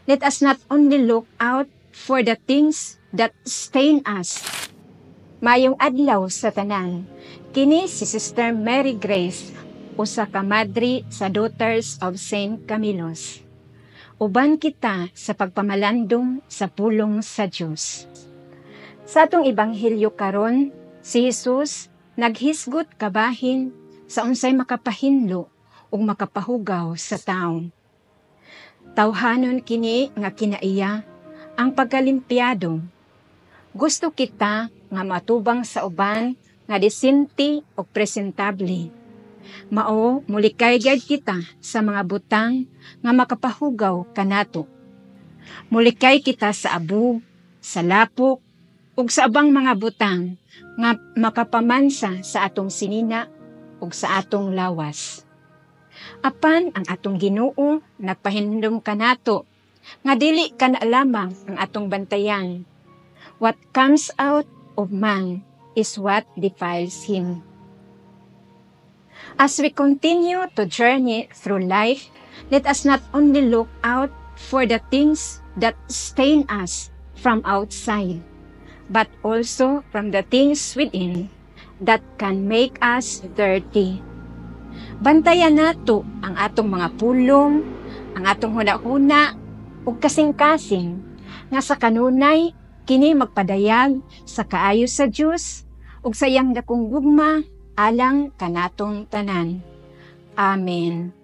Let us not only look out for the things that stain us. Mayong adlaw sa tanan, kini si Sister Mary Grace, usa ka madri sa Daughters of Saint Camillus. Uban kita sa pagpamalandong sa pulong sa Dios. Sa atong ebanghelyo karon, si Jesus naghisgot kabahin sa unsay makapahinlo ug makapahugaw sa tawo. Tawhanon kini nga kinaiya ang pagkalimpyado. Gusto kita nga matubang sa uban nga disente ug presentable. Mao mulikay gayud kita sa mga butang nga makapahugaw kanato. Mulikay kita sa abog, sa lapok, ug sa abang mga butang nga makapamansa sa atong sinina ug sa atong lawas. Apan ang atong Ginoo nagpahindom kanato nga dili kana lamang ang atong bantayan. What comes out of man is what defiles him. As we continue to journey through life, let us not only look out for the things that stain us from outside, but also from the things within that can make us dirty. Bantayan nato ang atong mga pulong, ang atong hunahuna, ug kasing-kasing, nga sa kanunay, kini magpadayag sa kaayo sa Dios, ug sa iyang dakong gugma, alang kanatong tanan. Amen.